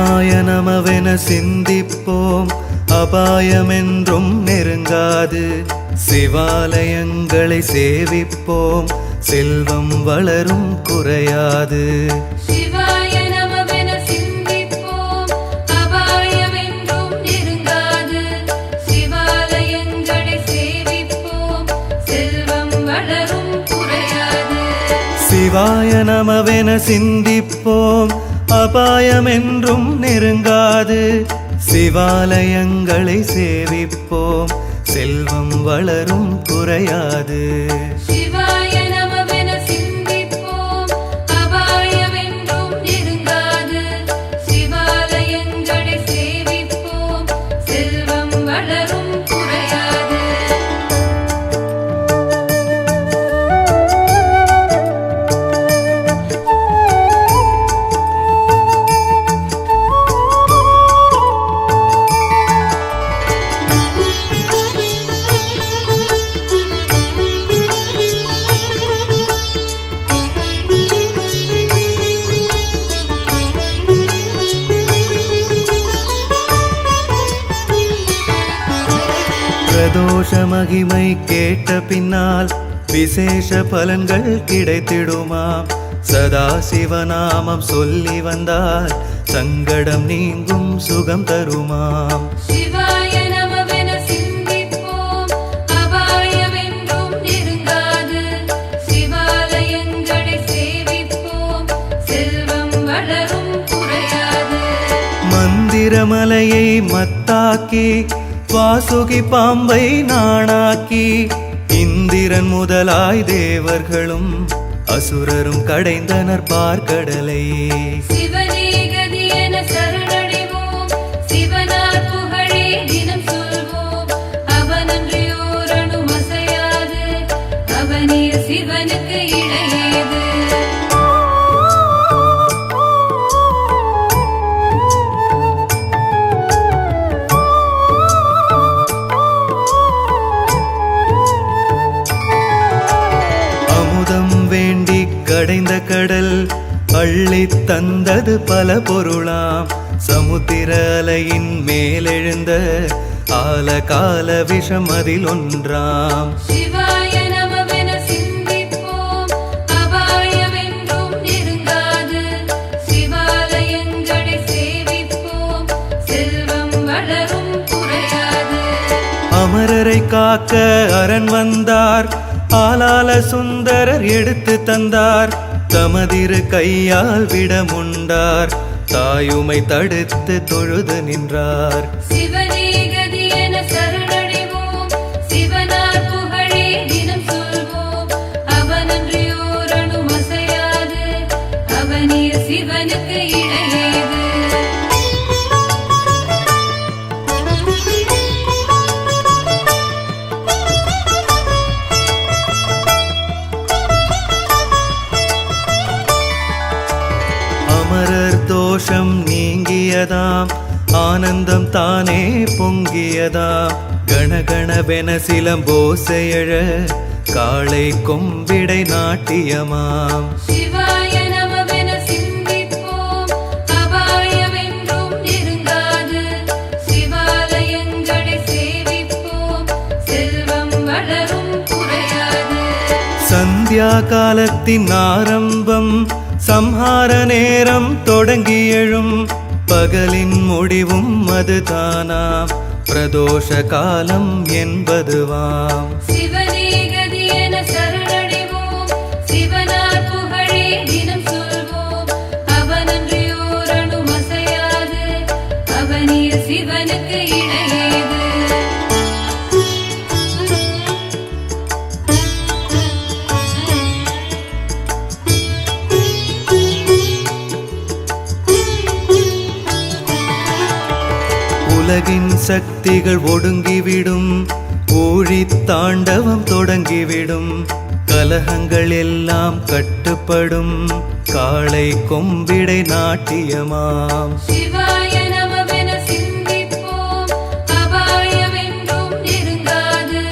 சிவாய நமவென சிந்திப்போம், அபாயமென்றும் நெருங்காது. சிவாலயங்களை சேவிப்போம், செல்வம் வளரும் குறையாது. சிவாய நமவென சிந்திப்போம், அபாயமென்றும் நெருங்காது. சிவாலயங்களை சேவிப்போம், செல்வம் வளரும் குறையாது. சிவாய நமவென சிந்திப்போம், அபாயமென்றும் நெருங்காது. சிவாலயங்களை சேவிப்போம், செல்வம் வளரும் குறையாது. சிவாய நமவென சிந்திப்போம், அபாயமென்றும் நெருங்காது. சிவாலயங்களை சேவிப்போம், செல்வம் வளரும் குறையாது. பிரதோஷ மகிமை கேட்ட பின்னால் விசேஷ பலன்கள் கிடைத்திடுமாம். சதா சிவநாமம் சொல்லி வந்தால் சங்கடம் நீங்கும் சுகம் தருமாம். சிவாய நமவென சிந்திப்போம், அபாயமென்றும் நெருங்காது. சிவாலயங்களை சேவிப்போம், செல்வம் வளரும் குறையாது. மந்திரமலையை மத்தாக்கி வாசுகி பாம்பை நாணாக்கி, இந்திரன் முதலாய் தேவர்களும் அசுரரும் கடைந்தனர் பார்க்கடலை. சிவனே கதி என சரணடைவோம், சிவனார் புகழே தினம் சொல்வோம். அவனன்றியோர் அணு அசையாது, அவனே சிவனுக்கு இணையேது. வேண்டி கடைந்த கடல் அள்ளித் தந்தது பல பொருளாம். சமுத்திர அலையின் மேலெழுந்த ஆலகால விஷம் அதில் ஒன்றாம். சிவாய நமவென சிந்திப்போம், அபாயமென்றும் நெருங்காது. சிவாலயங்களை சேவிப்போம், செல்வம் வளரும் குறையாது. அமரரை காக்க அரண் வந்தார், ஆலால சுந்தரர் எடுத்து தந்தார். தமதிரு கையால் விடமுண்டார், தாயுமை தடுத்து தொழுது நின்றார். சிவனே கதி என சரணடைவோம், சிவனார் புகழே தினம் சொல்வோம். அவனன்றியோர் அணு அசையாது, அவனே சிவனுக்கு இணையேது. அமரர் தோஷம் நீங்கியதாம், ஆனந்தம் தானே பொங்கியதாம். கணகணவென சிலம்போசையழ காளை கொம்பிடை நாட்டியமாம். சிவாய நமவென சிந்திப்போம், அபாயமென்றும் நெருங்காது. சிவாலயங்களை சேவிப்போம், செல்வம் வளரும் குறையாது. சந்தியா காலத்தின் ஆரம்பம், சம்ஹார நேரம் தொடங்கி எழும். பகலின் முடிவும் அதுதானாம், பிரதோஷ காலம் என்பதுவாம். சிவனே கதி என சரணடைவோம், சிவனார் புகழே தினம் சொல்வோம். அவனன்றியோர் அணு அசையாது, அவனே சிவனுக்கு இணையேது. உலகின் சக்திகள் ஒடுங்கிவிடும், ஊழித் தாண்டவம் தொடங்கிவிடும். கலகங்கள் எல்லாம் கட்டுப்படும், காளை கொம்பிடை நாட்டியமாம். சிவாய நமவென சிந்திப்போம், அபாயமென்றும் நெருங்காது.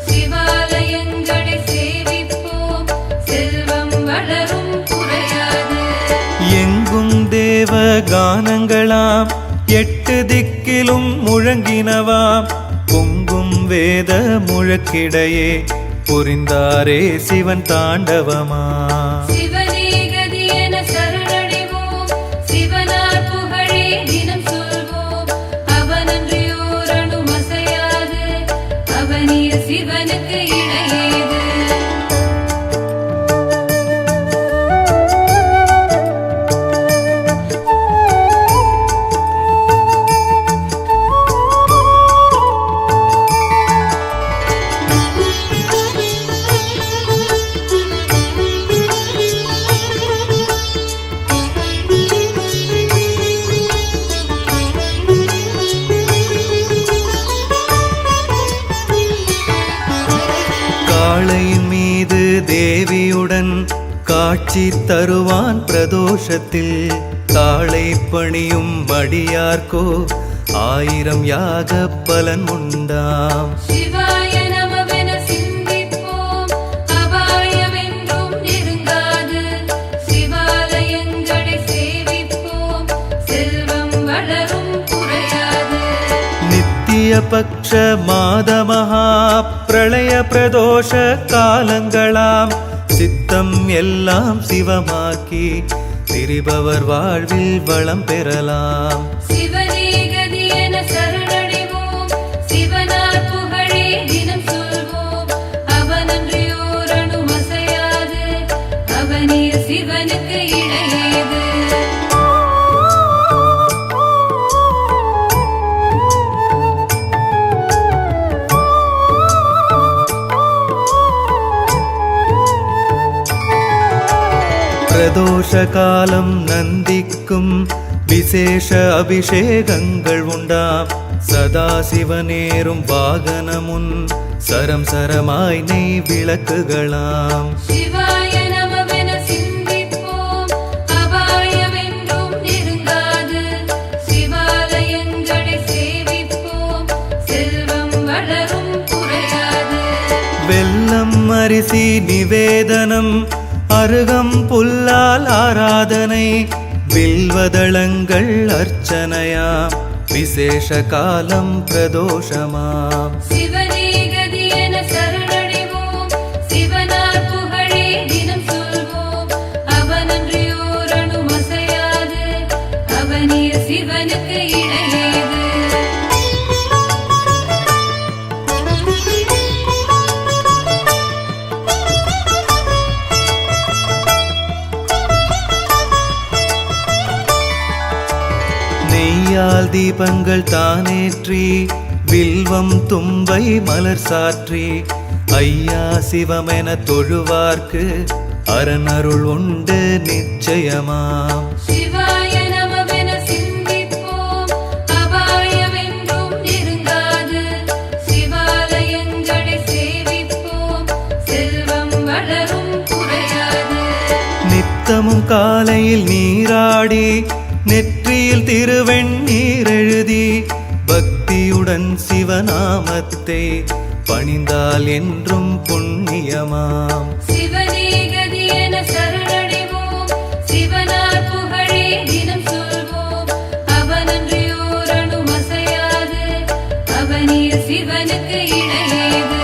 சிவாலயங்களை சேவிப்போம், செல்வம் வளரும் குறையாது. எங்கும் தேவ கானங்களாம் 8 திக்கிலும் முழங்கினவாம் பொங்கும் வேத முழக்கிடையே புரிந்தாரே சிவன் தாண்டவமா. சிவனே கதி என சரணடைவோம், சிவனார் புகழே தினம் சொல்வோம். அவனன்றியோர் அணுவும் அசையாது, அவனிய சிவனுக்கு இணையேது. காளையின் மீது தேவியுடன் காட்சி தருவான் பிரதோஷத்தில். காளை பணியும் அடியார்க்கோ 1000 யாக பலன் உண்டாம். சிவாய நமவென சிந்திப்போம், அபாயமென்றும் நெருங்காது. சிவாலயங்களை சேவிப்போம், செல்வம் வளரும் குறையாது. நித்திய பக்ஷ மாத மகா பிரளய பிரதோஷ காலங்களாம் சித்தம் எல்லாம் சிவமாக்கி திரிபவர் வாழ்வில் வளம் பெறலாம். சிவனே கதி என சரணடைவோம், சிவனார் புகழே தினம் சொல்வோம். அவனன்றியோர் அணுவும் அசையாது, அவனிய சிவனுக்கு இணையேது. பிரதோஷ காலம் நந்திக்கும் விசேஷ அபிஷேகங்கள் உண்டாம். சதாசிவனேறும் வாகனமுன் சரம் சரமாய் நெய் விளக்குகளாம். சிவாய நமவென சிந்திப்போம், அபாயமென்றும் நெருங்காது. சிவாலயங்களை சேவிப்போம், செல்வம் வளரும் குறையாது. வெல்லம் அரிசி நிவேதனம் அருகம் புல்லால் ஆராதனை வில்வதளங்கள் அர்ச்சனையாம் விசேஷ காலம் பிரதோஷமாம். சிவனே கதி என சரணடைவோம், சிவனார் புகழே தினம் சொல்வோம். அவனன்றியோர் அணுவும் அசையாது, அவனிய சிவனுக்கு இணையேது. நெய்யால் தீபங்கள் தானேற்றி வில்வம் தும்பை மலர் சாற்றி ஐயா சிவமென தொழுவார்க்கு அரணருள் உண்டு நிச்சயமாம். சிவாய நமவென சிந்திப்போம், அபாயமென்றும் நெருங்காது. சிவாலயங்களை சேவிப்போம், செல்வம் வளரும் குறையாது. நித்தமும் காலையில் நீராடி நெற்றியில் திருவெண்ணீர் எழுதி பக்தியுடன் சிவநாமத்தை பணிந்தால் என்றும் புண்ணியமாம். சிவனே கதி என சரணடைவோம், சிவனார் புகழே தினம் சொல்வோம். அவனன்றியோர் அணுவும் அசையாது, அவனிய சிவனுக்கு இணையேது.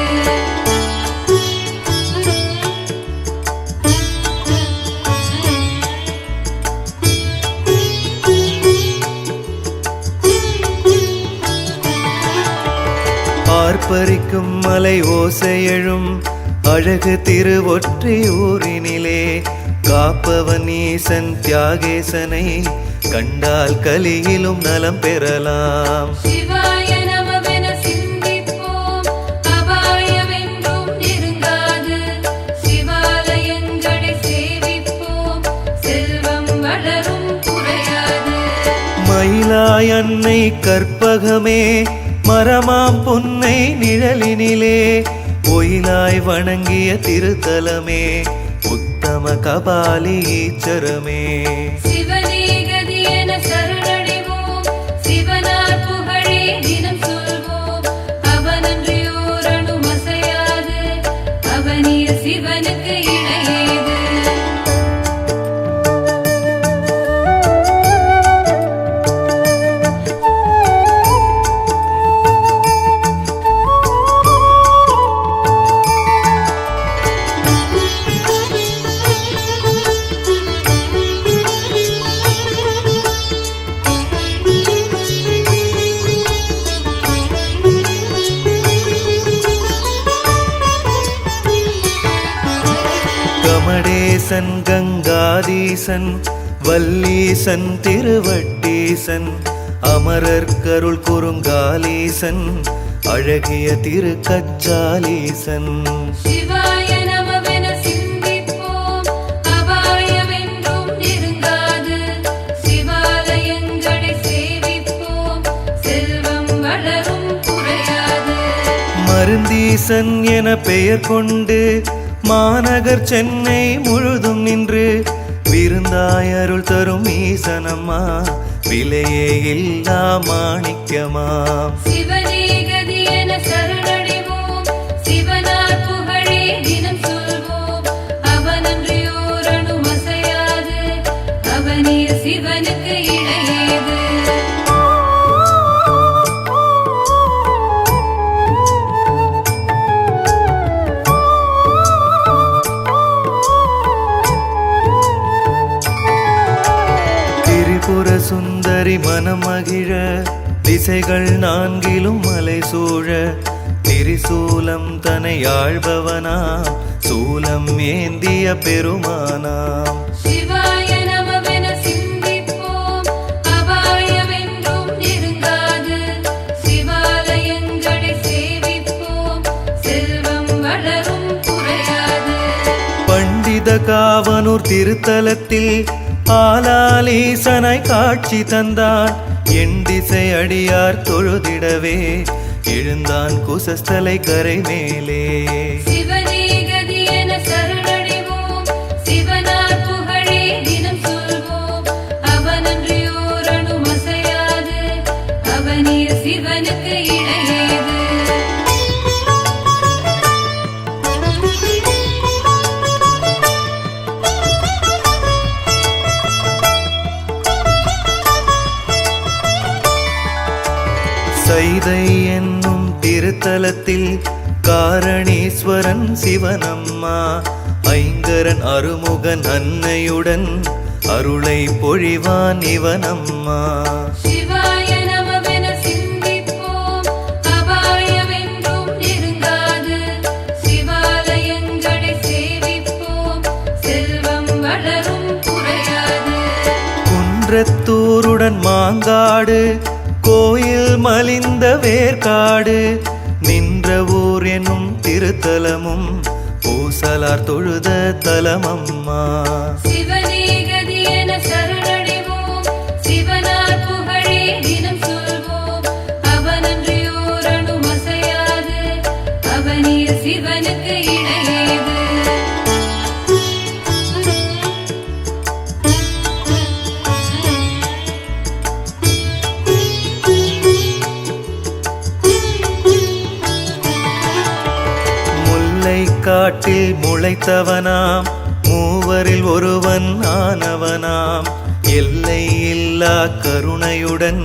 ஆர்ப்பரிக்கும் மலை ஓசையழும் அழகு திருவொற்றியூரினிலே காப்பவன் ஈசன் தியாகேசனை கண்டால் கலியிலும் நலம் பெறலாம். சிவாய நமவென சிந்திப்போம், அபாயமென்றும் நெருங்காது. சிவாலயங்களை சேவிப்போம், செல்வம் வளரும் குறையாது. மயிலாய் அன்னை கற்பகமே மரமாம் புன்னை நிழலினிலே ஒயிலாய் வணங்கிய திருத்தலமே உத்தம கபாலி ஈச்சரமே. சிவனே கதி என சரணடைவோம், சிவனார் புகழே தினம் சொல்வோம். அவனன்றியோர் அணுவும் அசையாது, அவனிய சிவனுக்கு இணையேது. வாகீசன் கங்காதீசன் வல்லீசன் திருவட்டீசன் அமரர் கருள் குறுங்காலீசன் அழகிய திருக்கச்சாலீசன். சிவாய நமவென சிந்திப்போம் அபாயமென்றும் நெருங்காது. சிவாலயங்களை சேவிப்போம் செல்வம் வளரும் குறையாது. மருந்தீசன் என பெயர் கொண்டு மாநகர் சென்னை முழுதும் நின்று விருந்தாய் அருள் தரும் ஈசனம்மா விலையே இல்லா மாணிக்கமாம். சிவனே கதி என சரணடைவோம் சிவனார் புகழே தினம் சொல்வோம். அவனன்றியோர் அணு அசையாது அவனே சிவனுக்கு இணையேது. திரிபுர சுந்தரி மனம் மகிழ திசைகள் நான்கிலும் மலை சூழ திரிசூலம் தனை ஆழ்பவனாம் சூலம் ஏந்திய பெருமானாம். சிவாய நமவென சிந்திப்போம் அபாயமென்றும் நெருங்காது. சிவாலயங்களை சேவிப்போம் செல்வம் வளரும் குறையாது. பண்டித காவனூர் திருத்தலத்தில் ஆலாலீசனாய் காட்சி தந்தான் என் திசை அடியார் தொழுதிடவே எழுந்தான் குசஸ்தலை கரை மேலே. சிவனே கதி என சரணடைவோம் சிவனார் புகழே தினம் சொல்வோம். அவனன்றியோர் அணு அசையாது அவனே சிவனுக்கு இணையேது. சைதை என்னும் திருத்தலத்தில் காரணீஸ்வரன் சிவனம்மா ஐங்கரன் அருமுகன் அன்னையுடன் அருளை பொழிவான் இவனம்மா. சிவாய நமவென சிந்திப்போம் அபாயமென்றும் நெருங்காது. சிவாலயங்களை சேவிப்போம் செல்வம் வளரும் குறையாது. குன்றத்தூருடன் மாங்காடு கோயில் மலிந்த வேர்காடு நின்ற ஊர் என்னும் திருத்தலமும் பூசலார் தொழுத தலமம்மா. சிவனே கதி என சரணடைவோம் சிவனார் புகழே தினம் சொல்வோம். அவனன்றியோர் அணு அசையாது அவனே சிவனுக்கு இணையேது. காட்டில் முளைத்தவனாம் மூவரில் ஒருவன் ஆனவனாம் எல்லை இல்லா கருணையுடன்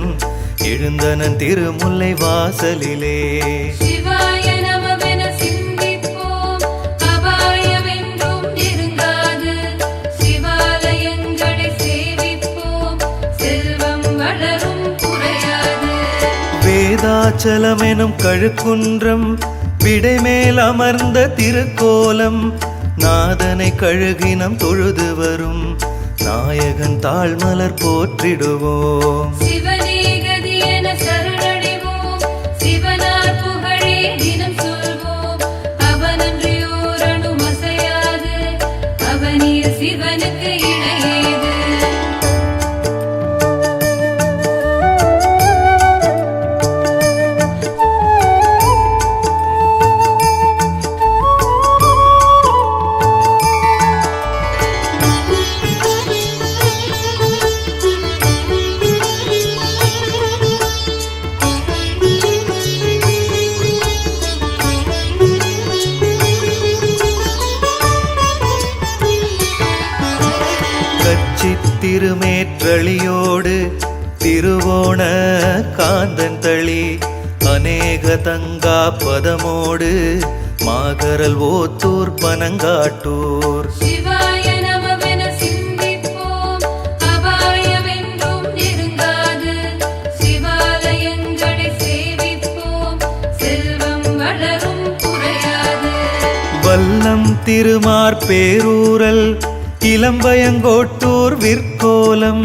எழுந்தனன் திருமுல்லை வாசலிலே. சிவாய நமவென சிந்திப்போம் அபாயமென்றும் நெருங்காது. சிவாலயங்களை சேவிப்போம் செல்வம் வளரும் குறையாது. வேதாச்சலம் எனும் கழுக்குன்றம் விடைமேல் அமர்ந்த திருக்கோலம் நாதனை கழுகினம் தொழுது வரும் நாயகன் தாழ்மலர் போற்றிடுவோம். சிவனே கதி என சரணடைவோம் சிவனார் புகழே தினம் சொல்வோம். அவனன்றியோர் அணு அசையாது அவனே சிவனுக்கு இணையேது. திருமேற்றளியோடு திருவோண காந்தன் தளி அநேக தங்கா பதமோடு மாகரல் ஓத்தூர் பனங்காட்டூர். சிவாய நமவென சிந்திப்போம் அபாயமென்றும் நெருங்காது. சிவாலயங்களை சேவிப்போம் செல்வம் வளரும் குறையாது. வல்லம் திருமார் பேரூரல் இளம்பயங்கோட்டூர் விற்கோலம்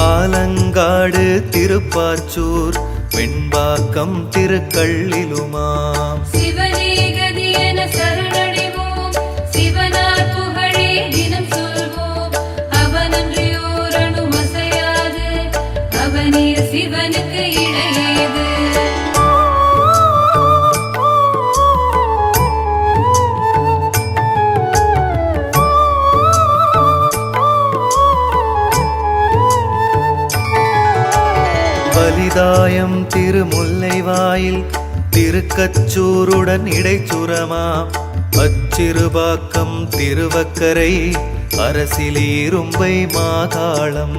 ஆலங்காடு திருப்பாச்சூர் வெண்பாக்கம் திருக்கள்ளிலுமாம் சிவனே கதி என சரணடைவோம் சிவனார் புகழே தினம் சொல்வோம் அவனன்றியோர் அணுமசையாது அவனே சிவனுக்கு இணையேது பலிதாயம் திருமுல்லைவாயில் திருக்கச்சூருடன் இடைச்சுரமாம் அச்சிறுபாக்கம் திருவக்கரை அரசிலீரும்பை மாகாளம்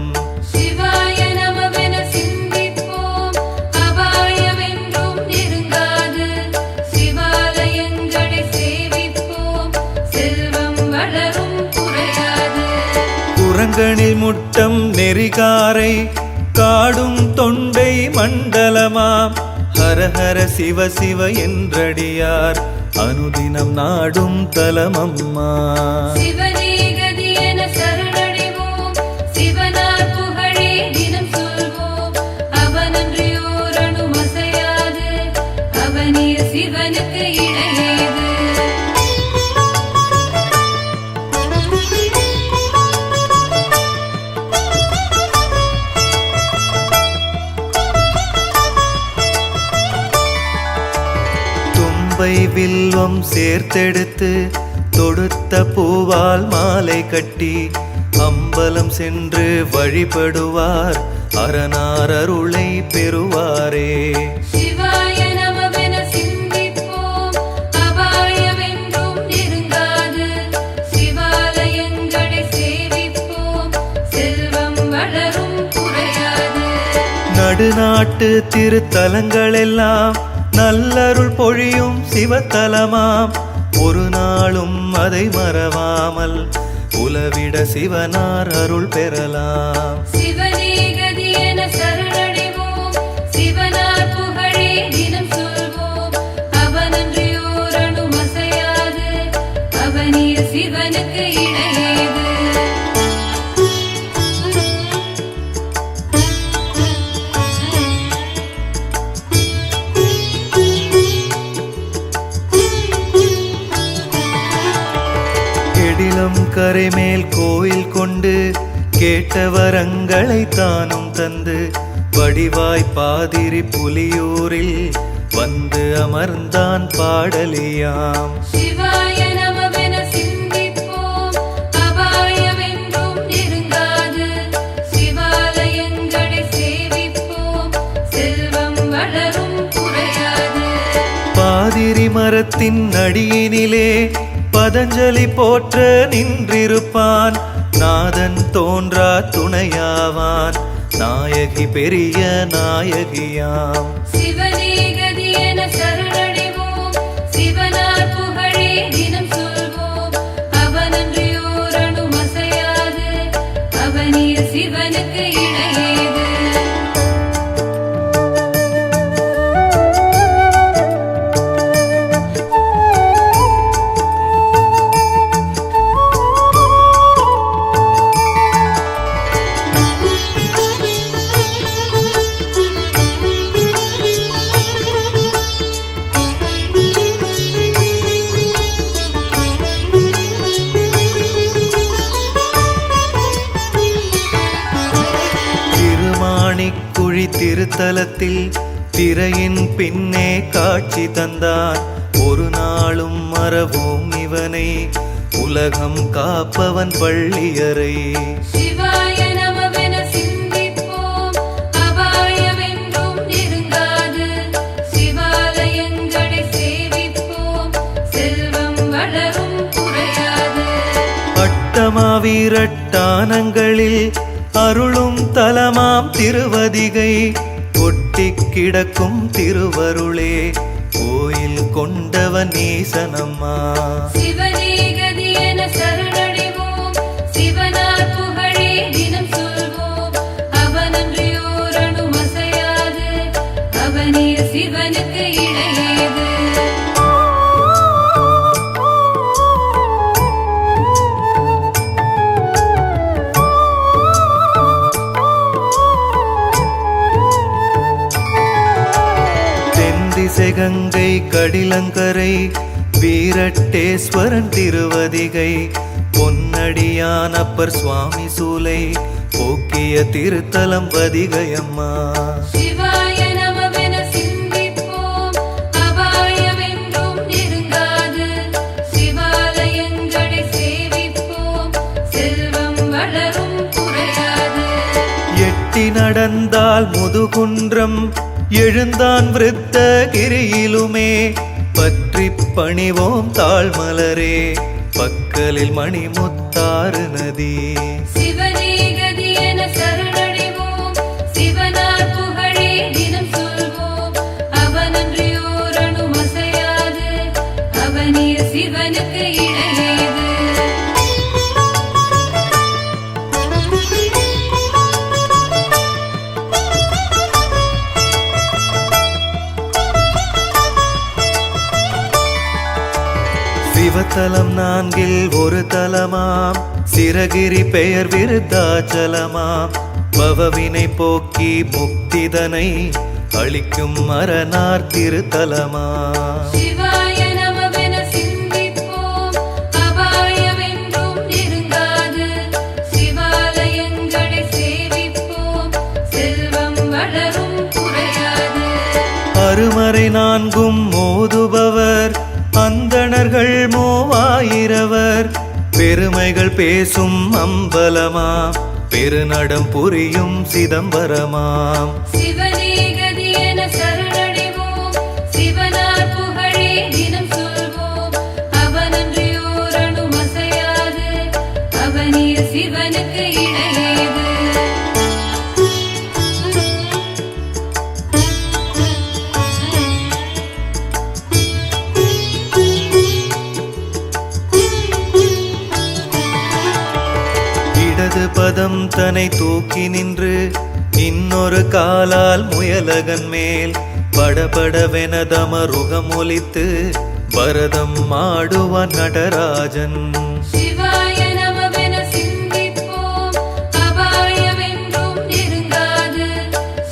சிவாய நமவென சிந்திப்போம் அபாயமென்றும் நெருங்காது சிவாலயங்களை சேவிப்போம் செல்வம் வளரும் குறையாது குரங்கனில் முட்டம் நெறிகாரை காடும் தொண்டை மண்டலமாம் ஹரஹர சிவ சிவ என்றடியார் அனுதினம் நாடும் தலமம்மா சிவனே கதி என சரணடைவோம் சிவனார் புகழே தினம் சொல்வோம் அவனன்றியோர் அணுமசையாது அவனே சிவனுக்கு இணையேது தும்பை வில்வம் சேர்த்தெடுத்து தொடுத்த பூவால் மாலை கட்டி அம்பலம் சென்று வழிபடுவார் அரணார் அருளை பெறுவாரே சிவாய நமவென சிந்திப்போம் அபாயமென்றும் நெருங்காது சிவாலயங்களை சேவிப்போம் செல்வம் வளரும் குறையாது நடுநாட்டு திருத்தலங்களெல்லாம் நல்லருள் பொழியும் சிவத்தலமாம் ஒரு நாளும் அதை மறவாமல் உலவிட சிவனார் அருள் பெறலாம் சிவனே கதி என சரணடைவோம் சிவனார் புகழே தினம் சொல்வோம் அவனன்றியோர் அணுமசையாது அவனே சிவனுக்கு இணையேது எடிலம் கரைமேல் கோயில் கொண்டு கேட்ட வரங்களை தானும் தந்து வடிவாய் பாதிரி புலியூரில் வந்து அமர்ந்தான் பாடலியாம் சிவாய நமவென சிந்திப்போம் அபாயமென்றும் நெருங்காது சிவாலயங்களை சேவிப்போம் செல்வம் வளரும் குறையாது பாதிரி மரத்தின் அடியினிலே பதஞ்சலி போற்ற நின்றிருப்பான் நாதன் தோன்றா துணையாவான் நாயகி பெரிய நாயகியாம் சிவனே கதி என சரணடைவோம் சிவனார் புகழே தினம் சொல்வோம் அவனன்றியோர் அணுமசையாது அவனே சிவனுக்கு இணையேது திருமாணிக்குழி திருத்தலத்தில் திரையின் பின்னே காட்சி தந்தான் ஒரு நாளும் மறவோம் இவனை உலகம் காப்பவன் பள்ளியறை சிவாய நமவென சிந்திப்போம் அபாயமென்றும் நெருங்காது சிவாலயங்களை சேவிப்போம் செல்வம் வளரும் குறையாது அட்டமாவீரட்டானங்களில் அருளும் தலமாம் திருவதிகை கொட்டி கிடக்கும் திருவருளே கோயில் கொண்டவன் ஈசனம்மா சிவனே கதி என சரணடைவோம் சிவனார் புகழே தினம் சொல்வோம் அவனன்றியோர் அணுமசையாது அவனே சிவனுக்கு இணையேது கரிசெகங்கை கடிலங்கரை வீரட்டேஸ்வரன் திருவதிகை பொன்னடியான் அப்பர் சுவாமி சூலை போக்கிய திருத்தலம் வதிகையம்மா. சிவாய நமவென சிந்திப்போம் அபாயமென்றும் நெருங்காது. சிவாலயங்களை சேவிப்போம் செல்வம் வளரும் குறையாது. எட்டி நடந்தால் முதுகுன்றம் எழுந்தான் விருத்த கிரியிலுமே பற்றி பணிவோம் தாழ்மலரே பக்கலில் மணிமுத்தாறு நதி. சிவனே கதி என சரணடைவோம் சிவனார் புகழே தினம் சொல்வோம். அவனன்றியோர் அணுவும் அசையாது அவனே சிவனுக்கு இணையேது. சிவத்தலம் நான்கில் ஒரு தலமாம் சிரகிரி பெயர் விருத்தாச்சலமாம் பவவினை போக்கி முக்திதனை அளிக்கும் மரனார் திருத்தலமாம். சிவாய நமவென சிந்திப்போம் அபாயமென்றும் நெருங்காது. சிவாலயங்களை சேவிப்போம் செல்வம் வளரும் குறையாது. அருமறை நான்கும் மோதுபவர் அந்தணர்கள் மூவாயிரவர் பெருமைகள் பேசும் அம்பலமாம் பெருநடம் புரியும் சிதம்பரமாம். சிவனே கதி என சரணடைவோம் சிவனார் புகழே தினம் சொல்வோம். அவனன்றியோர் அணுவும் அசையாது அவனே சிவனுக்கு இணையேது. இடது பதம் தன்னை தூக்கி நின்று இன்னொரு காலால் முயலகன் மேல் படபடவென தமருகம் ஒலித்து பரதம் ஆடுவான் நடராஜன். சிவாய நமவென சிந்திப்போம் அபாயமென்றும் நெருங்காது.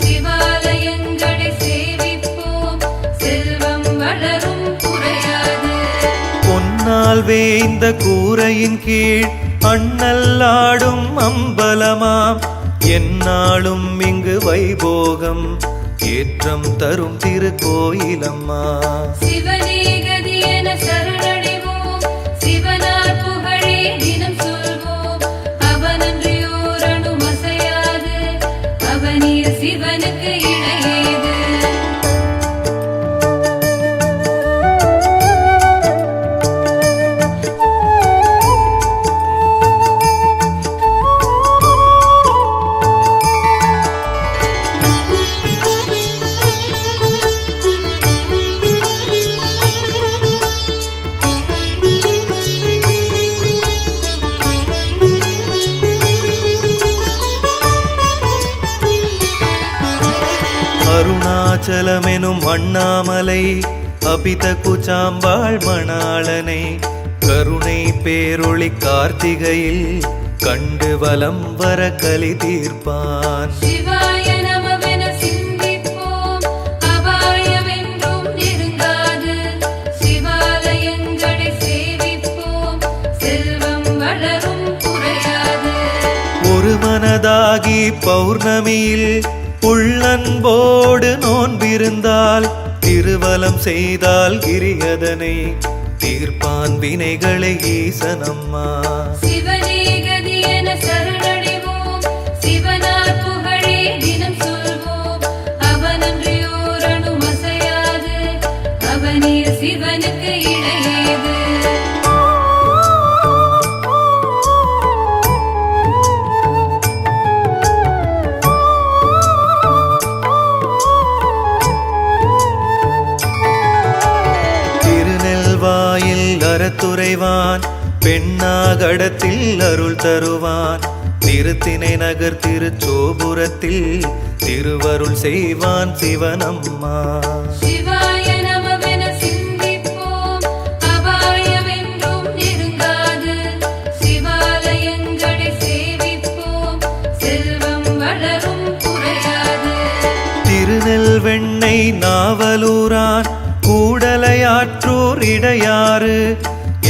சிவாலயங்களை சேவிப்போம் செல்வம் வளரும் குறையாது. பொன்னால் வேய்ந்த கூரையின் கீழ் அண்ணல்லாடும் அம்பலமாம் என்னாலும் இங்கு வைபோகம் ஏற்றம் தரும் திருக்கோயிலம்மா. சிவனே கதி என சரணடைவோம் சிவனார் புகழே தினம் சொல்வோம். அவனன்றியோர் அணுவும் அசையாது அவனே சிவனுக்கு இணையேது. அருணாச்சலமெனும் அண்ணாமலை அபித குச்சாம்பாள் மணாளனை கருணை பேரொளி கார்த்திகையில் கண்டு வலம் வர கலி தீர்ப்பான். சிவாய நமவென சிந்திப்போம் அபாயமென்றும் நெருங்காது. சிவாலயங்களை சேவிப்போம் செல்வம் வளரும் குறையாது. ஒரு மனதாகி பௌர்ணமியில் உள்ளன்போடு நோன்பிருந்தால் திருவலம் செய்தால் கிரியதனை தீர்ப்பான் வினைகளை ஈசனம்மா. சிவனே கதி என சரணடைவோம் சிவனார் புகழே தினம் சொல்வோம். அவனன்றியோர் அணுவும் அசையாது அவனே சிவனுக்கு இணையேது. அறத்துறைவான் பெண்ணாகடத்தில் அருள் தருவான். திருத்தினை நகர் திருச்சோபுரத்தில் திருவருள் செய்வான் சிவனம்மா. சிவாய நமவென சிந்திப்போம் அபாயமென்றும் நெருங்காது. சிவாலயங்களை சேவிப்போம் செல்வம் வளரும் குறையாது. காணல் வெண்ணை நாவலூரான் கூடலையாற்றூர் இடையாறு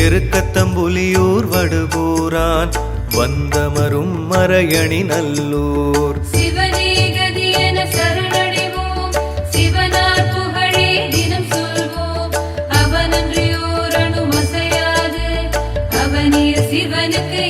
எருக்கத்தம்புலியூர் வடுகூரான் வந்தமரும் மறையணி நல்லூர் சிவனே கதி என சரணடைவோம் சிவனார் புகழே தினம் சொல்வோம் அவனன்றியோர் அணுமசையாது அவனே சிவனுக்கு